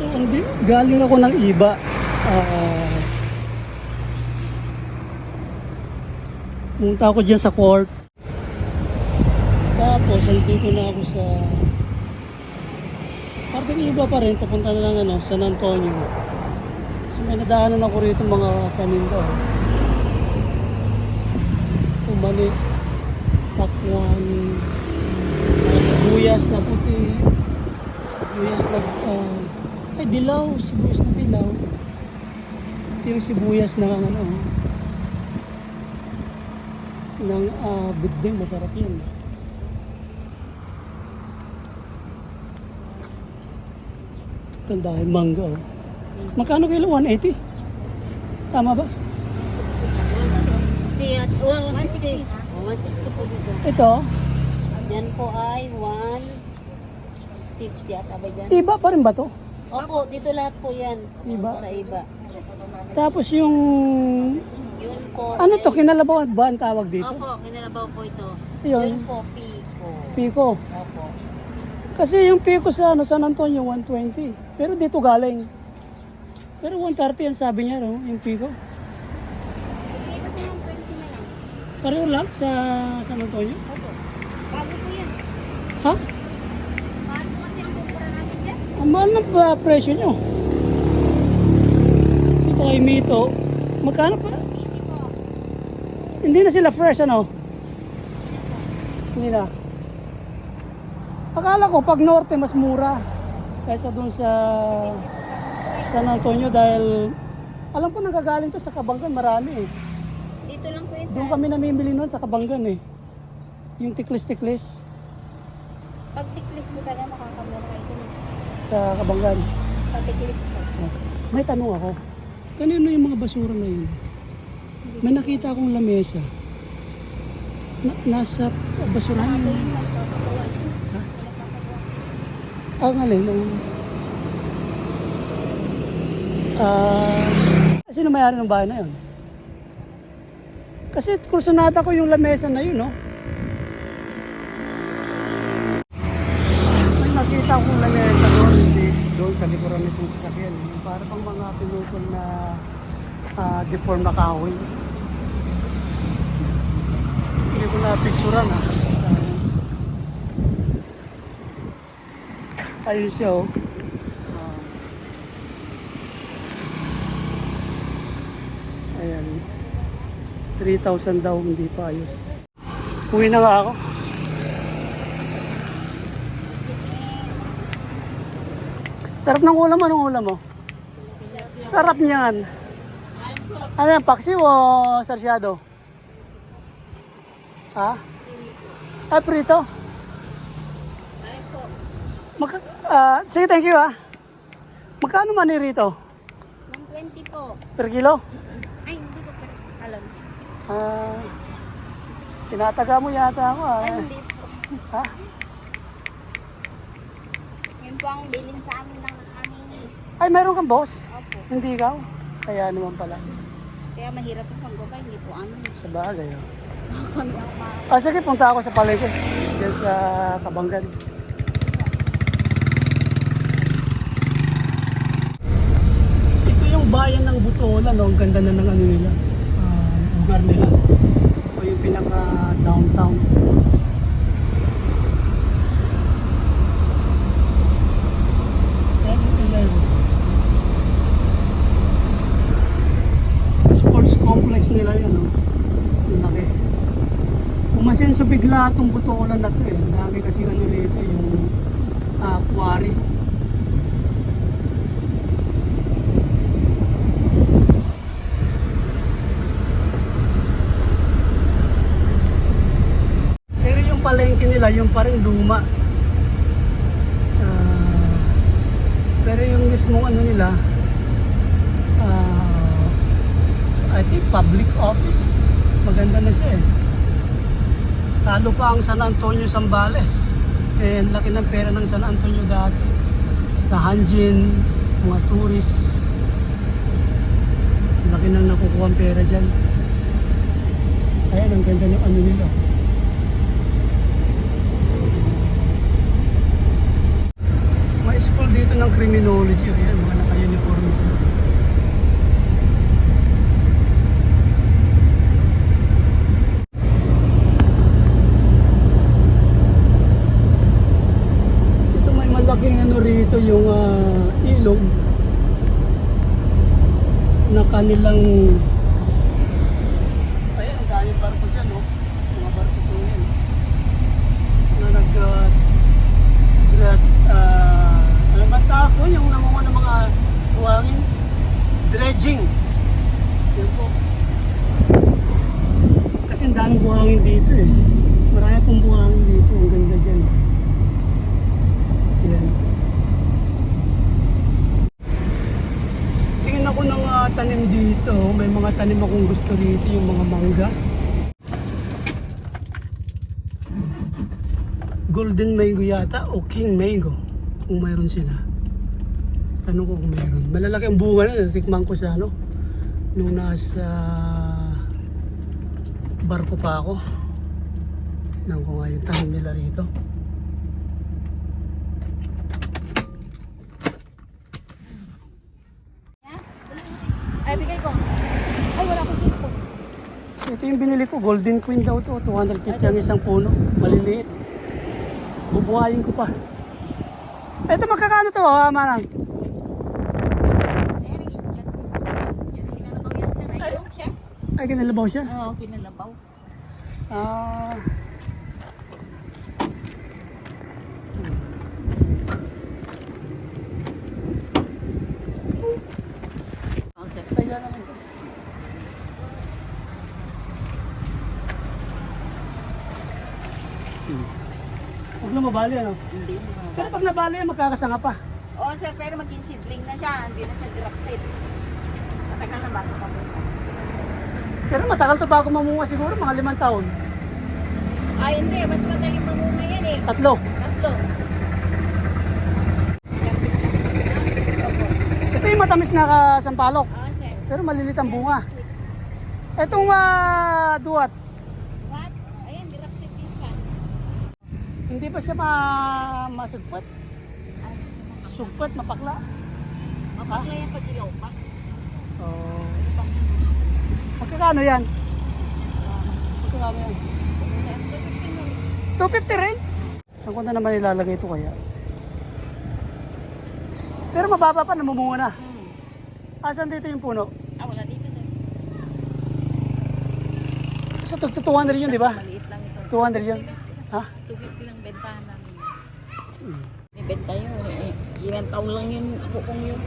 So, galing ako ng iba. Pumunta ako dyan sa court. Tapos, dito na ako sa parting iba pa rin. Papunta na lang San Antonio. So, may nadaanan ako rito mga paninda. Tumali, pakwan, sibuyas na puti, sibuyas na dilaw, sibuyas na dilaw. Ito yung sibuyas na ng bigding, masarap yan. Ito dahil mangga. Magkano kilo? 180? Tama ba? 160 at 160. 160 po dito. Ito? Yan po ay 150 at abay dyan. Iba pa rin ba to? Opo, dito lahat po yan. Iba? Sa iba. Tapos yung Yun po. ano to, kinalabaw ba ang tawag dito? Opo, kinalabaw po ito. Yun. Yun po, Pico. Pico. Opo. Kasi yung Pico sa San Antonio 120. Pero dito galing. Pero 130 ang sabi niya, no? Yung Pico. Dito po yung 20 na yan. Pareho lang sa San Antonio? Opo. Bago po yan. Ha? Mahal po kasi ang kumpura natin yan. Ang mahal na ba presyo nyo? So ito kay Mito. Magkano pa? 80 po. Hindi na sila fresh, ano? Hindi na. Akala ko pag norte mas mura kaysa dun sa San Antonio dahil alam ko nanggagaling to sa Kabanggan, marami eh. Dito lang po yun Doon kami namimili noon sa Kabanggan eh. Yung tiklis-tiklis Pag tiklis po talaga makakamura kayo dun. sa Kabanggan. Sa tiklis po. May tanong ako. Kanino yung mga basura na yun? May nakita akong lamesa. Nasa basurahan Ito yun. yung nagpapagawa. Ha? Nagpapagawa. Ah, alin? Sino may-ari ng bahay na yun? Kasi kursunata ko yung lamesa na yun, no? May nakita akong lamesa doon, doon sa likuran nitong sasakyan. Para pang mga pinutol na deform na kahoy. Hindi ko na picturean, ha? Ayun siya, oh. Ayan. 3,000 daw, hindi pa ayos. Uwi na nga ako. Sarap ng ulam. Anong ulam mo? Sarap niyan. Ano yan, paksiw o sarsyado? Ha? Ah, prito? Sige, thank you ha. Magkano man rito? 120 po. Per kilo? Ay, hindi ko pa alam. Tinataga mo yata ako Ay, hindi po. Ha? Yun po ang bilin sa amin ng aming... Ay, meron kang boss? Opo. Hindi ikaw? Kaya naman pala. Kaya mahirap po pagbaba, hindi po amin. Sa bagay. Oh. Kami ang mga... Sige, punta ako sa palengke. Diyan sa Kabanggan. Ito yung bayan ng Butolan. No? Ang ganda na ng ano nila. Lugar nila. Ito yung pinaka-downtown. Sports complex nila yun, no? Yung laki. Umasenso bigla itong Butolan na to eh. Ang dami kasi ano dito, yung quarry. Pero yung palengke nila, yung parang luma. Pero yung mismong ano nila, I think public office. Maganda na siya eh. Talo pa ang San Antonio Zambales. Eh, laki ng pera ng San Antonio dati. Sa Hanjin, mga tourist. Laki nang nakukuha ang pera dyan. Ayan, ang ganda ng ano nila. May school dito ng criminology. Ayan, mga naka-uniform sila. Ito may malaking ano rito yung ilog na kanilang ayan, ang daming barko dyan, no? Mga barko po yan na ano ba tawag doon? Yung namunga ng mga buhangin, dredging. Yan po. Kasi ang daming buhangin dito eh. Marami pong buhangin dito. Ang ganda dyan. Yan. Tingin ako ng tanim dito. May mga tanim akong gusto rito. Yung mga mangga. Golden mango yata o king mango. Kung mayroon sila. Tanong ko kung mayroon. Malalaki ang bunga na. Natikman ko sa ano. Nung nasa barko pa ako. Tignan ko nga yung tanim nila rito. Ay, bigay ko. Ay, wala ko siko. So ito yung binili ko. Golden Queen daw to. 250 ang isang puno. Maliliit. Bubuhayin ko pa. Ito magkakano to Manang? Ay, pinalabaw yan, sir. Ayun, siya. Ay, kinalabaw siya? Oo, pinalabaw. Ah. Oo, sir. Kaya lang isa. Huwag na mabali ano? Hindi mo. Pero pag nabali yan, magkakasanga pa. Oo, sir, pero maging seedling na siya. Hindi na siya grafted. Matagal na bago mamunga. Pero matagal to bago mamunga siguro, mga 5 taon. Ay, hindi. Mas madaling mamunga yan eh. 3. Tatlo. Ito yung matamis na kasampalok. Oo, sir. Pero malilit ang bunga. Itong duwat, What? Ayan, grafted din siya. hindi pa siya masugpat. Ay, Sugpat, mapakla. mapakla yan pag ilaw pa. Oh. Magkakano yan? Magkakano yan? 250 rin? Saan ko na naman ilalagay ito kaya? Pero mababa pa, namumunga na. Asan dito yung puno? Ah, wala dito, sir. So, 200 yun, di ba? Maliit lang ito. 200 yun. Ha? 250 lang benta namin. May benta yun eh. Ilang taon lang yun, bukong yun.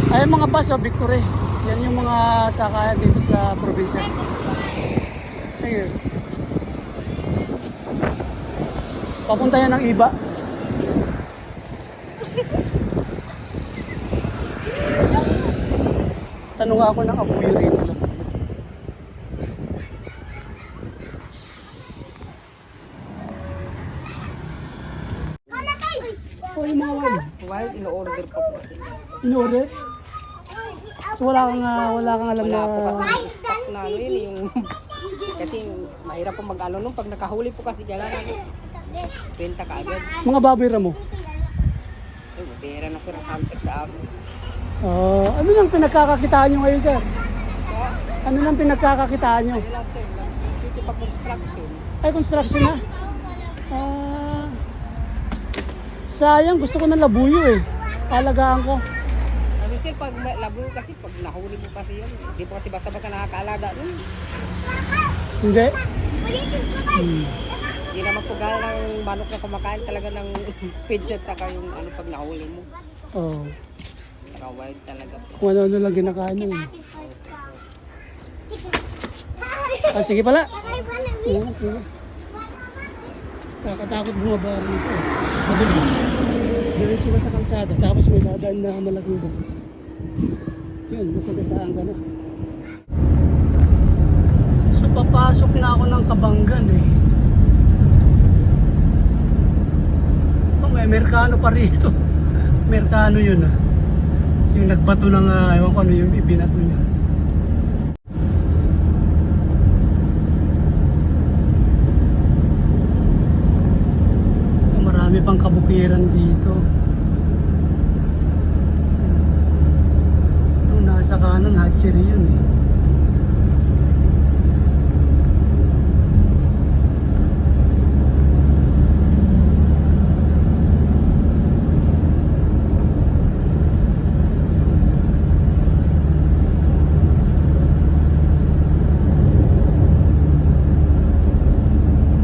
Ay, mga bus, Victory. Yan yung mga sakayan dito sa probinsya. Ayun. Papunta yan ng iba. Tanong ako ng abuyo rito lang. O, yung mga wine. While in-order pa po. In-order? So wala kang alam na... Stock namin yung kasi mahirap po mag-ano nung pag nakahuli po kasi dyan benta ka agad. Mga baboy mo. Ay, pera na sir ang hunter sa amin. Ano nang pinagkakakitaan nyo ngayon, sir? Ano nang pinagkakakitaan nyo? Ayun lang sir, nag-city pa construction. Ay, construction na. Sayang, gusto ko ng labuyo eh. Alagaan ko. Sabi sir, pag labo kasi, pag nahuli mo kasi yun, hindi po kasi basta-basta nakakaalaga nun. Hindi? Hindi naman po gala ng manok na kumakain talaga ng pigeon saka yung ano pag nahuli mo. Oo. Saka wild talaga po. Kung ano-ano lang kinakain nyo eh. Sige pala. Sige. Kakatakot bumaba rito. Madilim. Diretso ka sa kalsada, tapos may dadaan na malaking bus. Yun, masagasaan ka na. So papasok na ako ng Kabanggan eh. Oh, may Amerikano pa rito. Amerikano yun ah. Yung nagbato ng, ewan ko ano yung ibinato niya. bukiran dito. Ito nasa kanan, hatchery yun eh.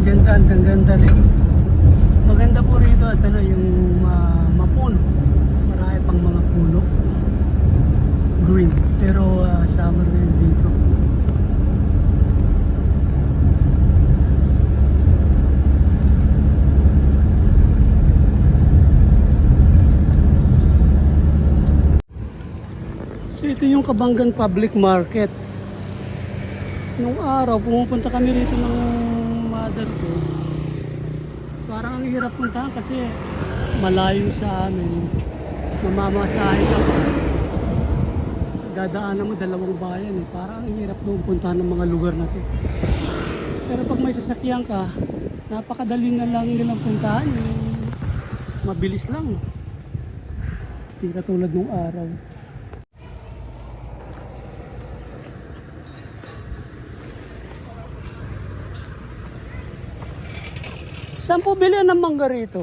Ganda, ang ganda rin. Maganda po rito at ano, yung mapuno. Marami pang mga puno. Green. Pero summer ngayon dito. So ito yung Kabanggan Public Market. Nung araw, pumupunta kami rito ng mother ko. Parang ang hirap puntahan kasi malayo sa amin. Mamamasahe ka pa. Dadaanan mo 2 bayan eh. Parang ang hirap doon puntahan ng mga lugar na to. Pero pag may sasakyan ka, napakadali na lang nilang puntahan. Mabilis lang. Hindi katulad nung araw. Saan po bilhin ng mangga rito?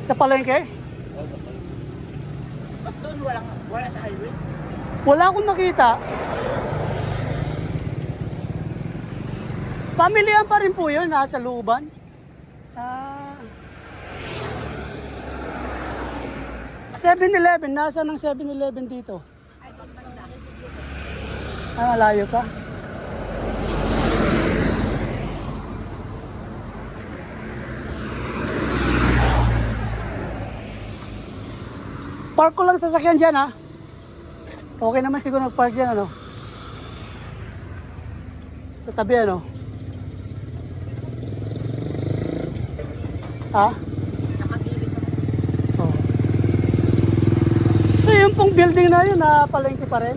Sa palengke? Ba't doon wala sa highway? Wala akong nakita. Pamilihan pa rin po yun, nasa looban. Ah. 7-Eleven, nasa ng 7-Eleven dito? Ah, malayo ka? Park ko lang sasakyan dyan ha. Okay naman siguro nag-park dyan ano. Sa tabi ano. Ha? Oh. So yung pong building na yun na palengke pa rin.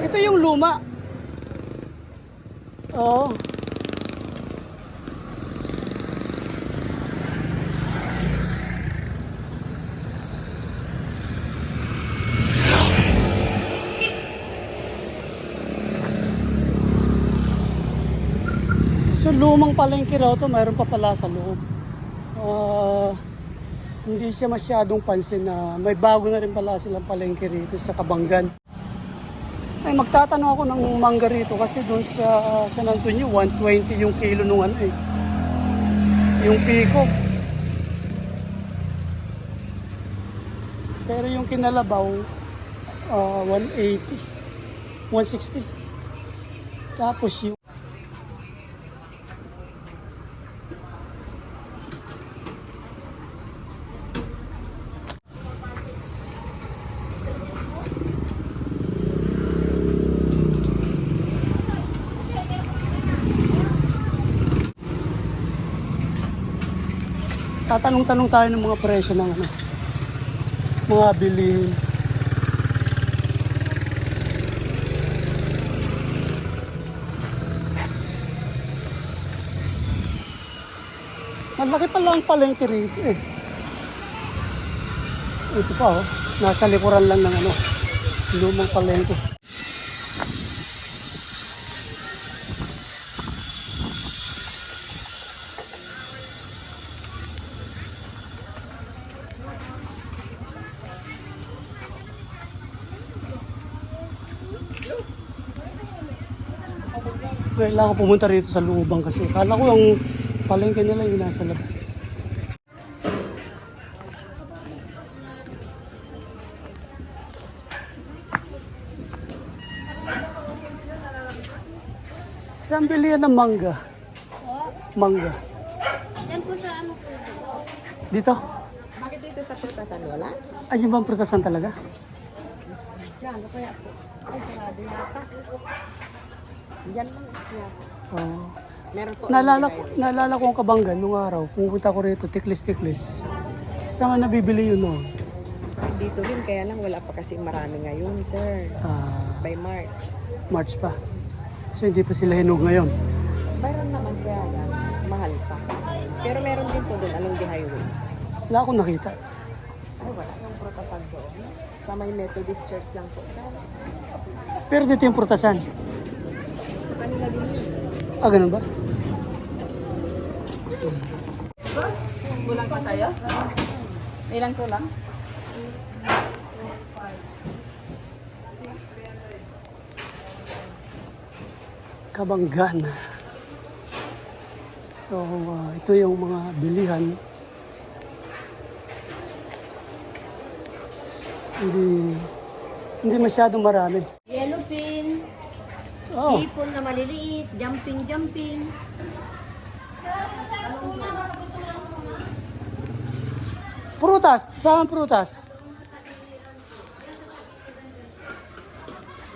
Ito yung luma. Oo. So lumang palengke raw to, mayroon pa pala sa loob. Hindi siya masyadong pansin na may bago na rin pala silang palengke rito sa Kabanggan. Ay magtatanong ako ng mangga rito kasi doon sa San Antonio 120 yung kilo nung ano eh. Yung piko. Pero yung kinalabaw 180, 160. Tapos yung tatanong-tanong tayo ng mga presyo ng ano, mga bilihin. Malaki pala ang palengke rito eh. Ito pa oh, nasa likuran lang ng ano, lumang palengke. Kailangan ko pumunta rito sa lubang kasi kala ko yung palengke nila yung nasa labas. Saan bilihan ng mangga? Mangga. Yan po sa ano po. Dito? Bakit dito sa prutasan wala? Ay, yung bang prutasan talaga? Diyan, ano kaya po? Ay, sarado yata. Diyan lang. Oh. Meron po. Naalala ko ang Kabanggan nung araw. Pumunta ko rito, tiklis-tiklis. Saan nga nabibili yun noon? Dito rin, kaya lang wala pa kasi marami ngayon, sir. By March. March pa. So hindi pa sila hinog ngayon. Mayroon naman kaya yan. Mahal pa. Pero meron din po doon along the highway. Wala akong nakita. Ay, wala yung protocol doon. Sa may Methodist Church lang po. Pero dito yung prutasan. Sa kanila din yun. Ah, ganun ba? Kulang pa sa'yo? Ilang kulang? Kabanggan. So, ito yung mga bilihan. Hindi masyado marami. Yellow pin, Oh, hipon na maliliit, jumping. prutas. Saan prutas?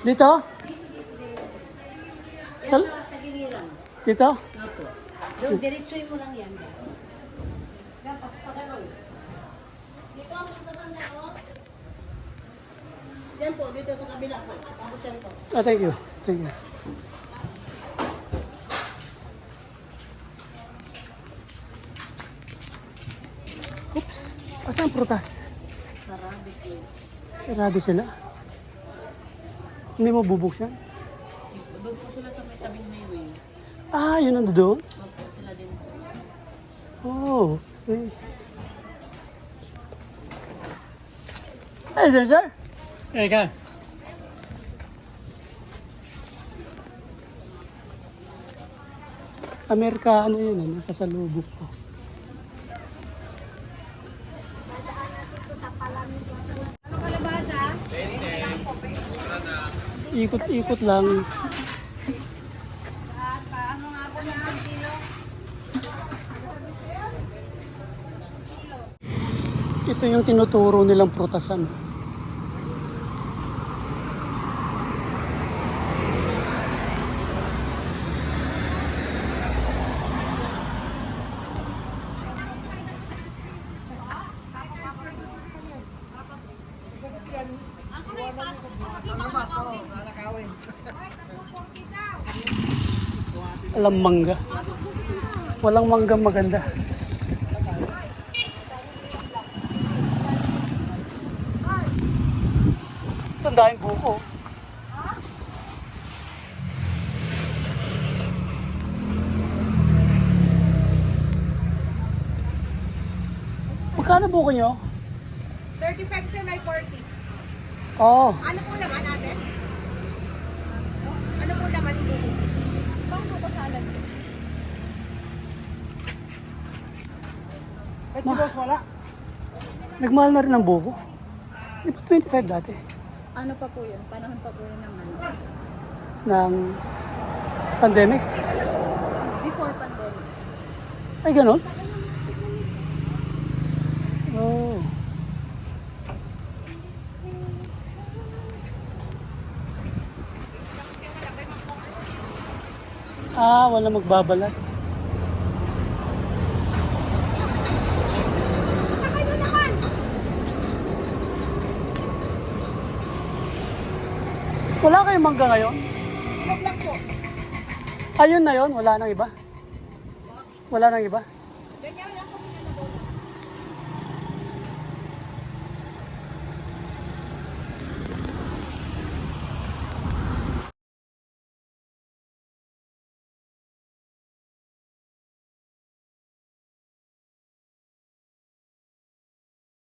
Dito? Sal Tagiliran. dito? Opo. Doon, diretsoy mo lang yan. Dito ang pagkatan na, oh. Yan po, dito sa kabila po. Tapos yan po. Ah, thank you. Thank you. Oops. Asan ang prutas? Sarado po. Sarado sila. Hindi mo bubuksan? Doon po sila sa may tabing highway. Ah, yun nandoon? Opo, sila din po. Oh, okay. Hey there, sir. Hey, ka. Amerikano yun, nakasalubok ko. Ikot-ikot lang. Ito yung tinuturo nilang prutasan. Alam mangga. Walang manggang maganda. Ito ang daming buko. Magkano buko nyo? 35 sir, may 40. Oo. Ano po naman natin? Ano po naman yung buko? Pang buko salad. Vegetables wala. Nagmahal na rin ang buko. Di ba 25 dati? Ano pa po yun? Panahon pa po yun naman. Ng pandemic? Before pandemic. Ay, ganun? Oh. Ah, wala magbabalat. Wala kayong mangga ngayon? Ayun na yun, wala nang iba? Wala nang iba? Ganyan